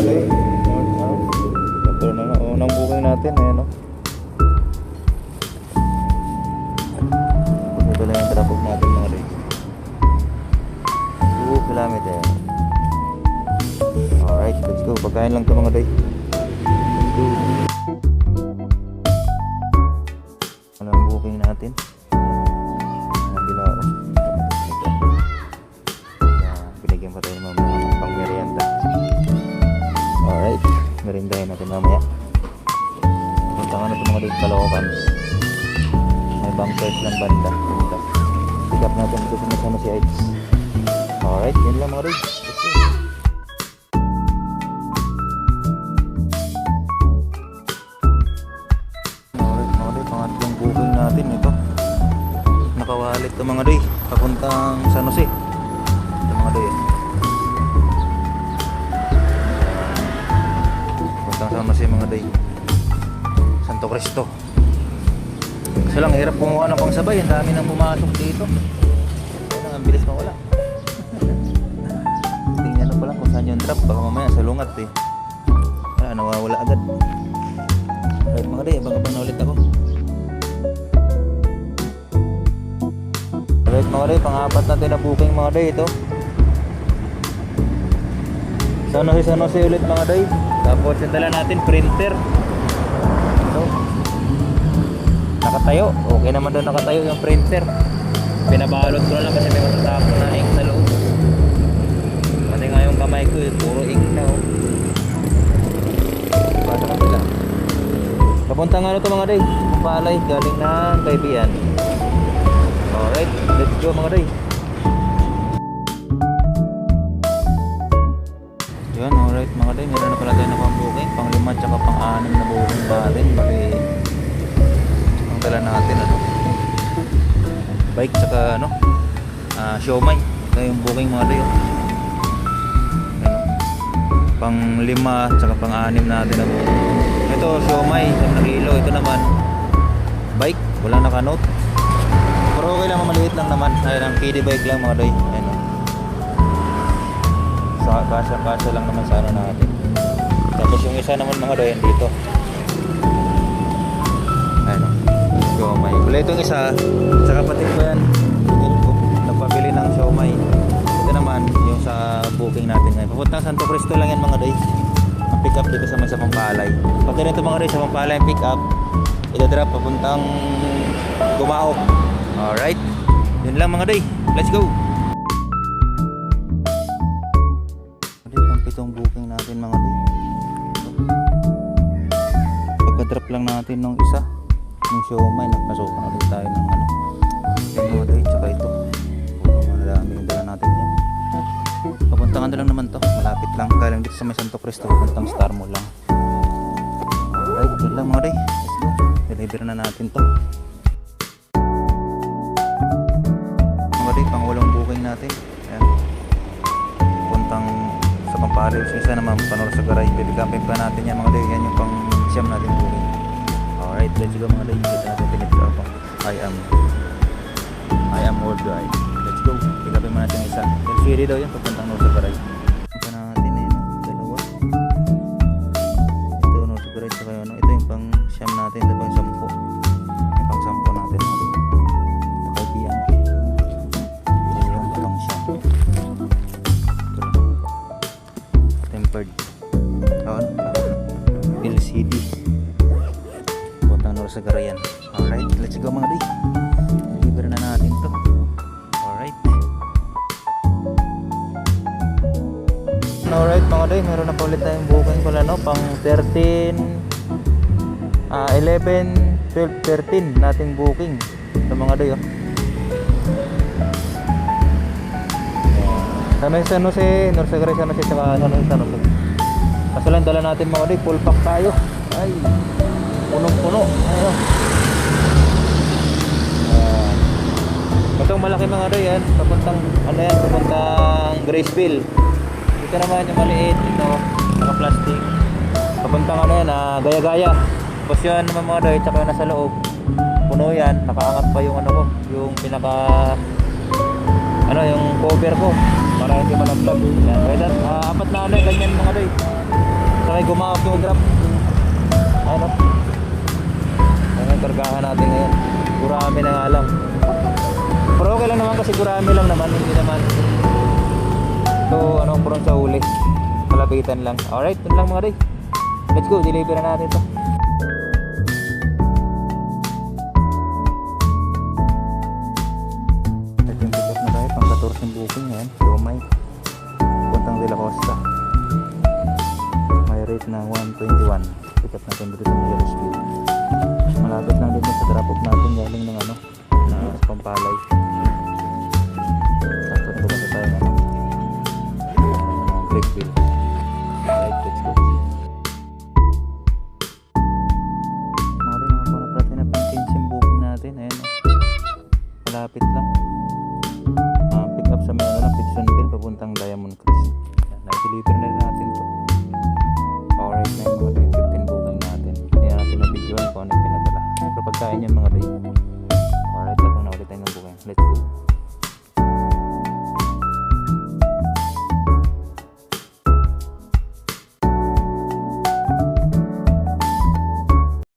day. Ito na unang booking natin. Ayan o. Ito lang yung traffic natin mga day. 2 kilometer. Alright, let's go. Pagkain lang ito mga day. Let's go. Unang booking natin. Nabilao. Binigyan pa tayo mamaya ng pang merienda. Alright, merindahin natin mamaya. Punta nga na ito mga dito Caloocan. May bunkers lang banda. Pick up natin ito kung nasama si Ides. Alright, yun lang mga dito. Let's go. Alright mga dito, pangatlong booking natin ito. Nakawalit ito mga dito. Papuntang San Jose. Ito mga dito. Sama si mga day Santo Cristo. Kasi lang hirap kumuha ng pangsabay. Ang dami nang pumasok dito. Kaya ang bilis mawala. Tingnan pa lang kung saan yung drop. Baka mamaya sa lungat eh. Wala, nawawala agad. Alright mga day, abang-abang na ulit ako. Alright mga day, pang-apat natin na booking mga day ito. San Jose ulit mga day. Tapos yung dala natin printer. So, nakatayo. Okay naman doon nakatayo yung printer. Pinabalot ko na lang kasi may matatapon na ink sa loob. Pati nga yung kamay ko puro ink na oh. Basta kanila. Papunta nga na ito mga day. Palay galing na Kaibian. Alright, let's go mga day. Yun, alright mga day, meron na pala tayo na pang-booking, pang-5 at pang-6 na booking pa rin. Bali, ang dala natin ano, bike tsaka ano, siomay. Ito yung booking mga day. Ano, pang-5 tsaka pang-6 natin na booking. Ito siomay, 1 kilo. Ito naman bike, wala naka-note. Pero okay lang, maliit lang naman. Ayun, ang kiddie bike lang mga day. Ayun, kasya lang naman sa ano natin. Tapos yung isa naman mga doyen dito. Ano? Siomay. Wala itong isa. Sa kapatid ko yan. Nagpabili ng siomay. Ito naman yung sa booking natin ngayon. Papuntang Santo Cristo lang yan mga doy. Ang pick up dito sa may sa Pampalay. Pag ganito mga doy sa Pampalay ang pick up, ito-drop papuntang Gumaok. Alright. Yun lang mga doy. Let's go. Itong booking natin mga day. Pagka-drop lang natin nung isa, yung siomay, nagpasukan ulit tayo ng ano. Yung mga day, tsaka ito. Puro madami yung dala natin yan. Papuntangan na lang naman to. Malapit lang. Galing dito sa may Santo Cristo, papuntang Star Mall lang. Alright, yun lang mga day. Let's go. Deliver na natin to. Mga day, pang-8 booking natin. Ayan. Puntang sa Pampalay, yung isa naman Panor sa Garay. Bibigapin pa natin yan mga day. Yan yung pang siyam natin booking. Alright, let's go mga day. Kita natin pinipila pa. I am worldwide. Let's go. Bibigapin pa natin isa. Yung Siri daw yan, papuntang Nor sa Garay. Ito na natin eh, no? Dalawa. Ito Nor sa Garay. Saka ano, ito yung pang siyam natin. Ito pang 10. Yung pang 10 natin mga day. Kaibigan. Ito yung pang siyam. Tempered LCD Puntang Nor sa Garayan. Alright, let's go mga day. Deliver na natin to. Alright. Alright mga day, meron na pa ulit tayong booking pala no, pang 13 11, 12, 13 nating booking sa mga day oh. San Jose, Nor sa Garay, San Jose, saka San Jose. Kaso lang dala natin mga day, full pack tayo. Ay, punong-puno. Ayun. Itong malaki mga day yan, papuntang, ano yan, papuntang Graceville. Ito naman yung maliit, ito, naka-plastic. Papuntang ano yan, Gaya-Gaya. Tapos yan naman mga day, tsaka yung nasa loob. Puno yan, nakaangat pa yung ano ko, yung pinaka, ano, yung cover ko. para hindi malaglag. Yan. Kaya apat na ano ganyan mga day. Sakay gumawak yung grab. Ano? Ayan, kargahan natin ngayon. Gurami na nga lang. Pero okay lang naman kasi gurami lang naman. Hindi naman ito ano, purong sa huli. Malapitan lang. Alright, yun lang mga day. Let's go, deliver na natin ito. Ito yung pick up na tayo. Pang 14 yung booking ngayon. Lumay. Puntang De La Costa. May rate na 121. Pick up natin dito sa Miguel Speed. Malapit lang dito sa drop off natin galing ng ano, na Pampalay. Sakto na bumasa tayo ng Brickville. Alright, let's go. Mga rin, nakakunap natin na pang 15 yung booking natin. Ayan, malapit lang. Pick up sa may ano, Fitzonville papuntang Diamond Crest. Na-deliver na rin natin to. Alright na yung mga 15 booking natin. Hindi natin na video kung ano yung pinadala. Pero pagkain yan mga day. Alright, tapos na ulit tayo ng booking. Let's go.